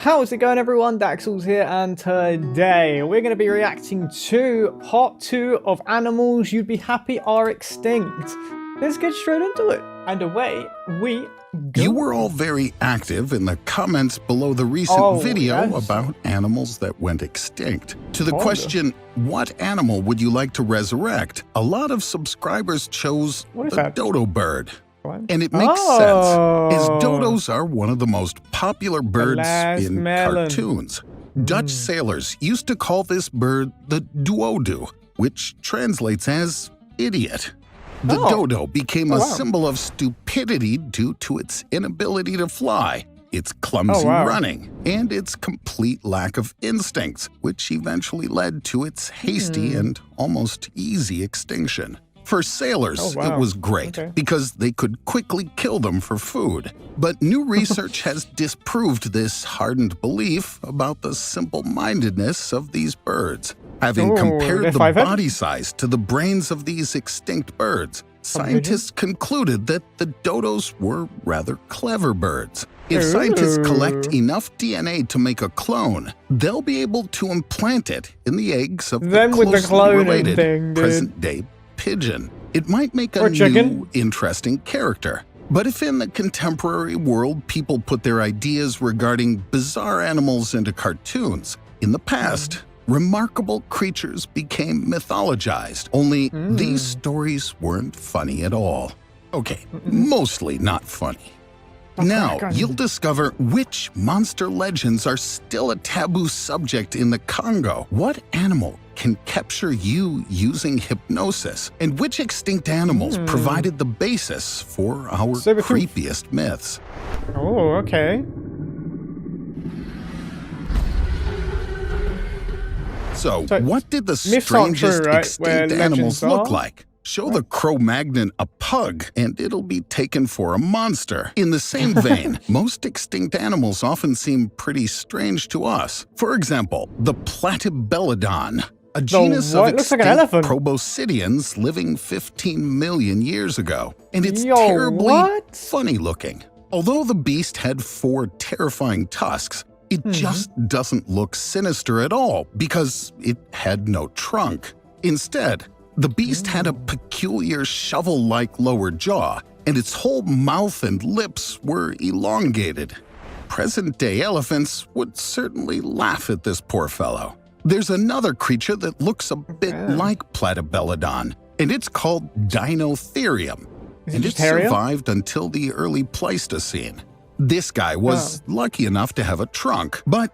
How's it going, everyone? Daxellz here, and today we're going to be reacting to part 2 of Animals You'd Be Happy Are Extinct. Let's get straight into it. And away we go. You were all very active in the comments below the recent video about animals that went extinct. To the question, what animal would you like to resurrect? A lot of subscribers chose the dodo bird. And it makes sense, as dodos are one of the most popular birds in cartoons. Dutch sailors used to call this bird the duodu, which translates as idiot. The dodo became a symbol of stupidity due to its inability to fly, its clumsy running, and its complete lack of instincts, which eventually led to its hasty and almost easy extinction. For sailors, it was great because they could quickly kill them for food. But new research has disproved this hardened belief about the simple-mindedness of these birds. Having compared the body size to the brains of these extinct birds, scientists concluded that the dodos were rather clever birds. If scientists collect enough DNA to make a clone, they'll be able to implant it in the eggs of the closely related present-day pigeon. It might make a new, interesting character. But if in the contemporary world people put their ideas regarding bizarre animals into cartoons, in the past, remarkable creatures became mythologized, only these stories weren't funny at all. Okay, mostly not funny. Now, you'll discover which monster legends are still a taboo subject in the Congo. What animal can capture you using hypnosis? And which extinct animals provided the basis for our creepiest myths? Oh, okay. So what did the strangest extinct animals look like? Show the Cro-Magnon a pug, and it'll be taken for a monster. In the same vein, most extinct animals often seem pretty strange to us. For example, the Platybelodon, a genus of extinct proboscideans living 15 million years ago. And it's terribly funny looking. Although the beast had 4 terrifying tusks, it just doesn't look sinister at all because it had no trunk. Instead, the beast had a peculiar shovel-like lower jaw, and its whole mouth and lips were elongated. Present-day elephants would certainly laugh at this poor fellow. There's another creature that looks a bit like Platybelodon, and it's called Dinotherium, and it survived until the early Pleistocene. This guy was lucky enough to have a trunk, but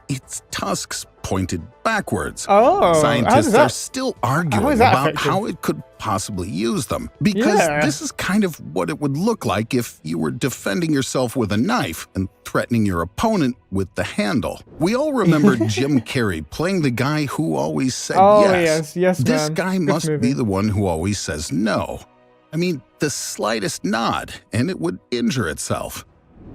its tusks pointed backwards. Scientists are still arguing about how it could possibly use them, because this is kind of what it would look like if you were defending yourself with a knife and threatening your opponent with the handle. We all remember Jim Carrey playing the guy who always said yes. This guy must be the one who always says no. I mean, the slightest nod, and it would injure itself.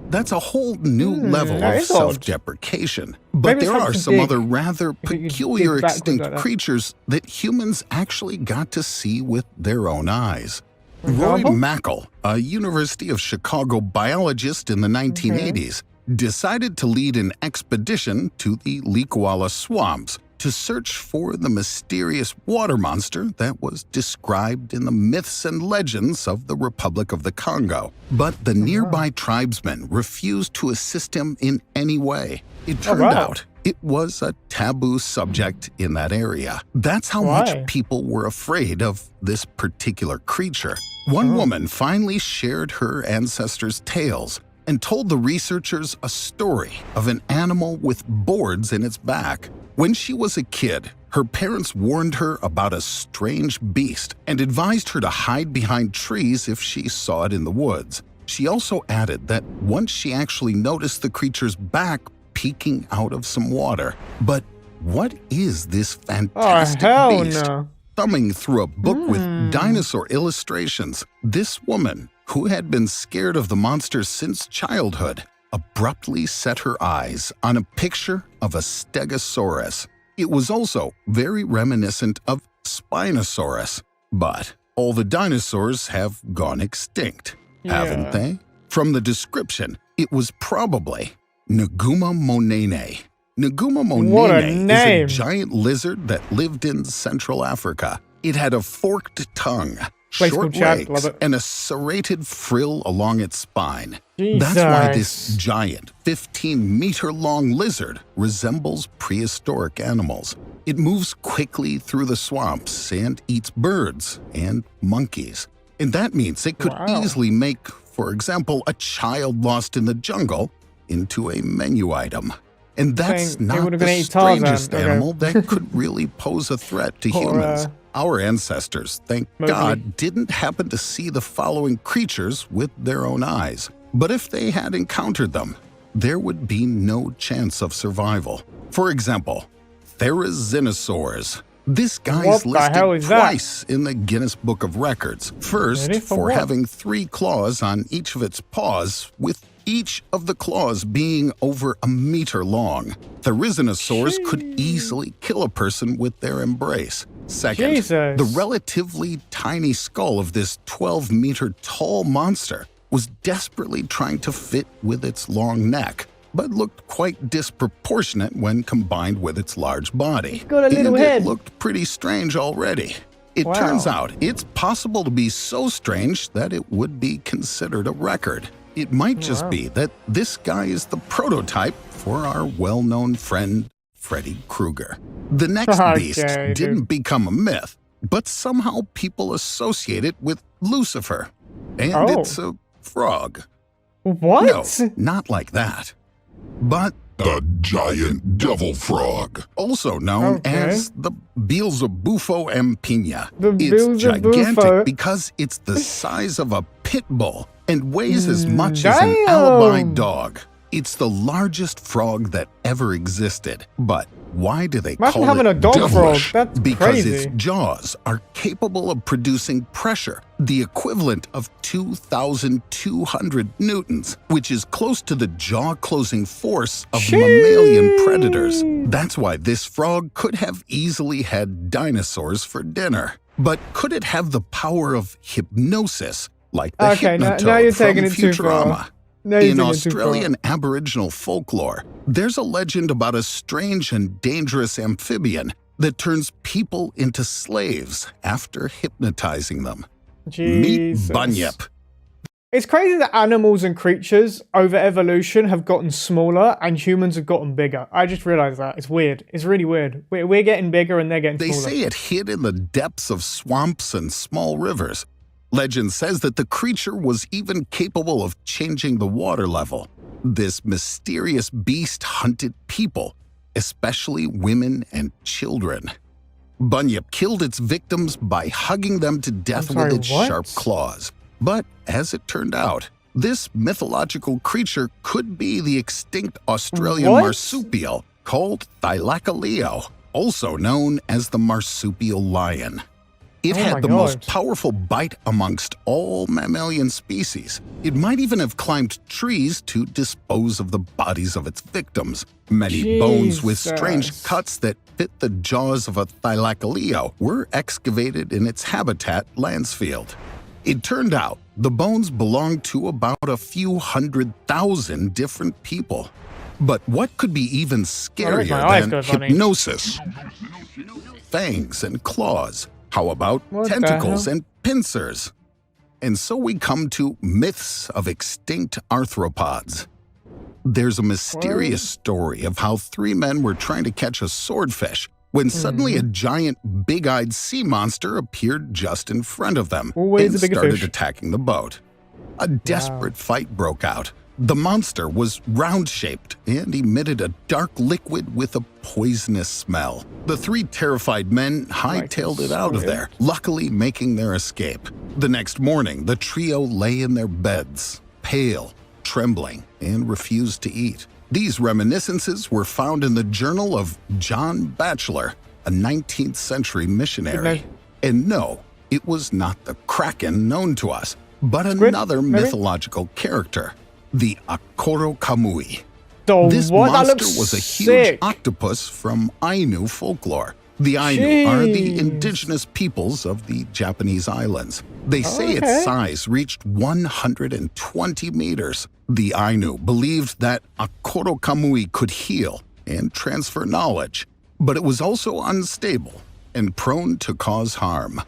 That's a whole new level of self-deprecation. But there are some other rather peculiar extinct creatures that humans actually got to see with their own eyes. Roy Mackal, a University of Chicago biologist in the 1980s, decided to lead an expedition to the Likwala swamps to search for the mysterious water monster that was described in the myths and legends of the Republic of the Congo. But the nearby tribesmen refused to assist him in any way. It turned out it was a taboo subject in that area. That's how much people were afraid of this particular creature. One woman finally shared her ancestors' tales and told the researchers a story of an animal with boards in its back. When she was a kid, her parents warned her about a strange beast and advised her to hide behind trees if she saw it in the woods. She also added that once she actually noticed the creature's back peeking out of some water. But what is this fantastic beast? Thumbing through a book with dinosaur illustrations, this woman, who had been scared of the monster since childhood, abruptly set her eyes on a picture of a Stegosaurus. It was also very reminiscent of Spinosaurus. But all the dinosaurs have gone extinct, haven't they? From the description, it was probably Nguma monene. Nguma What a monene name. is a giant lizard that lived in Central Africa. It had a forked tongue, short legs, and a serrated frill along its spine. Jesus. That's why this giant, 15-meter-long lizard resembles prehistoric animals. It moves quickly through the swamps and eats birds and monkeys. And that means it could easily make, for example, a child lost in the jungle into a menu item. And that's not the strangest animal that could really pose a threat to humans. Our ancestors, thank God, didn't happen to see the following creatures with their own eyes. But if they had encountered them, there would be no chance of survival. For example, therizinosaurs. This guy's listed twice in the Guinness Book of Records. First, for having 3 claws on each of its paws, with each of the claws being over a meter long. Therizinosaurs could easily kill a person with their embrace. Second, the relatively tiny skull of this 12-meter tall monster was desperately trying to fit with its long neck, but looked quite disproportionate when combined with its large body. It's got a little head. It looked pretty strange already. It turns out it's possible to be so strange that it would be considered a record. It might just be that this guy is the prototype for our well-known friend, Freddy Krueger. The next beast didn't become a myth, but somehow people associate it with Lucifer. And it's a frog. What? No, not like that. But the giant devil frog, also known as the Beelzebufo empina. It's gigantic because it's the size of a pit bull and weighs as much as an alibi dog. It's the largest frog that ever existed. But why do they call it a dog devilish? Frog. That's because crazy. its jaws are capable of producing pressure, the equivalent of 2,200 newtons, which is close to the jaw-closing force of mammalian predators. That's why this frog could have easily had dinosaurs for dinner. But could it have the power of hypnosis, like the Hypnotoad now you're from taking it too Futurama? far. In Australian Aboriginal folklore, there's a legend about a strange and dangerous amphibian that turns people into slaves after hypnotizing them. Meet Bunyip. It's crazy that animals and creatures over evolution have gotten smaller and humans have gotten bigger. I just realized that. It's weird. It's really weird. We're getting bigger and they're getting smaller. They say it hid in the depths of swamps and small rivers. Legend says that the creature was even capable of changing the water level. This mysterious beast hunted people, especially women and children. Bunyip killed its victims by hugging them to death with its sharp claws. But as it turned out, this mythological creature could be the extinct Australian marsupial called Thylacoleo, also known as the marsupial lion. It had the most powerful bite amongst all mammalian species. It might even have climbed trees to dispose of the bodies of its victims. Many bones with strange cuts that fit the jaws of a Thylacoleo were excavated in its habitat, Lansfield. It turned out the bones belonged to about a few 100,000 different people. But what could be even scarier than hypnosis? Fangs and claws. How about tentacles and pincers? And so we come to myths of extinct arthropods. There's a mysterious story of how 3 men were trying to catch a swordfish when suddenly a giant, big-eyed sea monster appeared just in front of them and started attacking the boat. A desperate fight broke out. The monster was round-shaped and emitted a dark liquid with a poisonous smell. The 3 terrified men hightailed it out of there, luckily making their escape. The next morning, the trio lay in their beds, pale, trembling, and refused to eat. These reminiscences were found in the journal of John Batchelor, a 19th century missionary. And no, it was not the Kraken known to us, but another mythological character. The Akoro Kamui. This monster was a huge octopus from Ainu folklore. The Ainu are the indigenous peoples of the Japanese islands. They say its size reached 120 meters. The Ainu believed that a Koro Kamui could heal and transfer knowledge, but it was also unstable and prone to cause harm.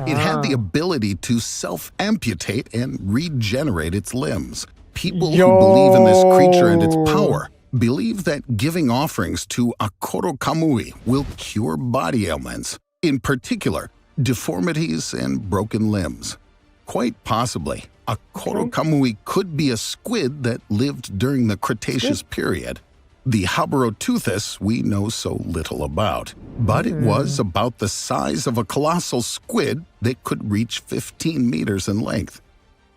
It had the ability to self-amputate and regenerate its limbs. People who believe in this creature and its power believe that giving offerings to a Koro Kamui will cure body ailments, in particular, deformities and broken limbs. Quite possibly, a Koro Kamui could be a squid that lived during the Cretaceous period. The Haberoteuthis we know so little about, but it was about the size of a colossal squid that could reach 15 meters in length.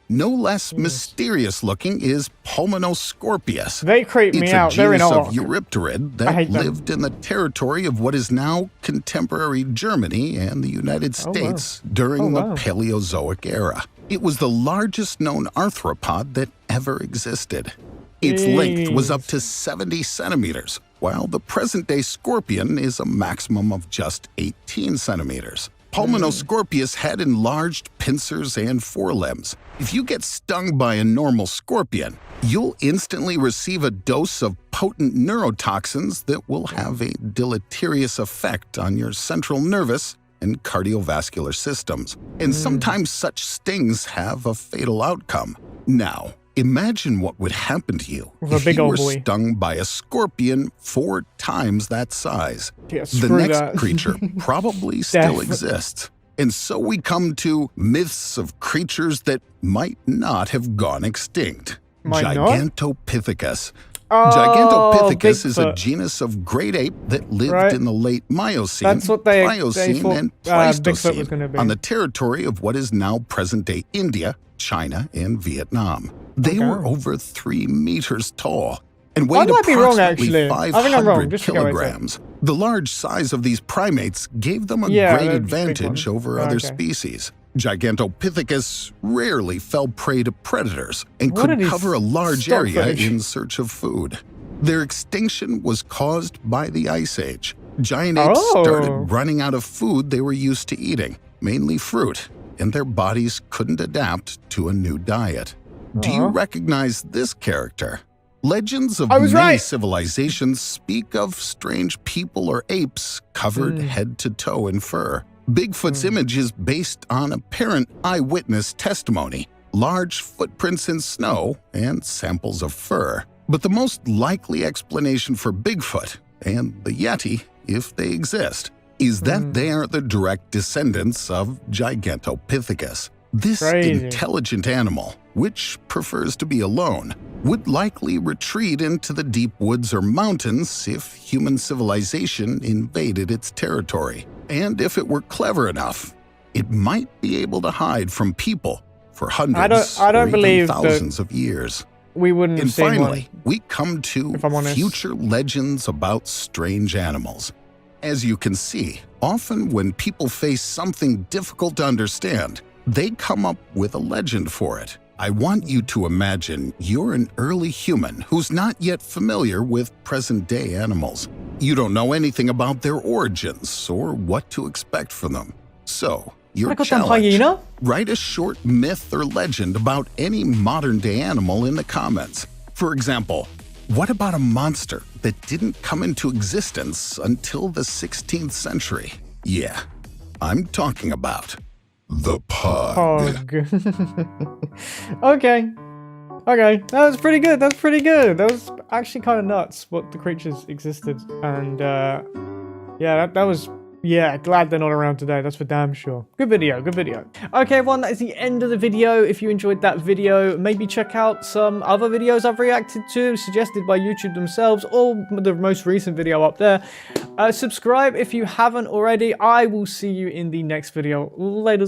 No less mysterious looking is Pulmonoscorpius. They creep me out. They're in It's a awe. genus of Eurypterid that lived in the territory of what is now contemporary Germany and the United States during the Paleozoic era. It was the largest known arthropod that ever existed. Its length was up to 70 centimeters, while the present-day scorpion is a maximum of just 18 centimeters. Pulmonoscorpius had enlarged pincers and forelimbs. If you get stung by a normal scorpion, you'll instantly receive a dose of potent neurotoxins that will have a deleterious effect on your central nervous and cardiovascular systems. And sometimes such stings have a fatal outcome. Now, imagine what would happen to you if you were stung by a scorpion 4 times that size. Yeah, the next creature probably still exists. And so we come to myths of creatures that might not have gone extinct. Gigantopithecus. Gigantopithecus is a genus of great ape that lived in the late Miocene, Pliocene, and Pleistocene on the territory of what is now present-day India, China, and Vietnam. They were over 3 meters tall and weighed approximately 500 kilograms. The large size of these primates gave them a great advantage over other species. Gigantopithecus rarely fell prey to predators and could cover a large area in search of food. Their extinction was caused by the Ice Age. Giant apes started running out of food they were used to eating, mainly fruit, and their bodies couldn't adapt to a new diet. Do you recognize this character? Legends of many civilizations speak of strange people or apes covered head to toe in fur. Bigfoot's image is based on apparent eyewitness testimony, large footprints in snow, and samples of fur. But the most likely explanation for Bigfoot, and the Yeti, if they exist, is that they are the direct descendants of Gigantopithecus. This intelligent animal, which prefers to be alone, would likely retreat into the deep woods or mountains if human civilization invaded its territory. And if it were clever enough, it might be able to hide from people for hundreds or even thousands of years. We wouldn't and finally, we come to future legends about strange animals. As you can see, often when people face something difficult to understand, they come up with a legend for it. I want you to imagine you're an early human who's not yet familiar with present-day animals. You don't know anything about their origins or what to expect from them. So, your challenge, write a short myth or legend about any modern-day animal in the comments. For example, what about a monster that didn't come into existence until the 16th century? Yeah, I'm talking about the pug. Okay, that was pretty good. That was actually kind of nuts what the creatures existed, and yeah, that was glad they're not around today. That's for damn sure. Good video. Okay, everyone, that is the end of the video. If you enjoyed that video, maybe check out some other videos I've reacted to, suggested by YouTube themselves, or the most recent video up there. Subscribe if you haven't already. I will see you in the next video. Later.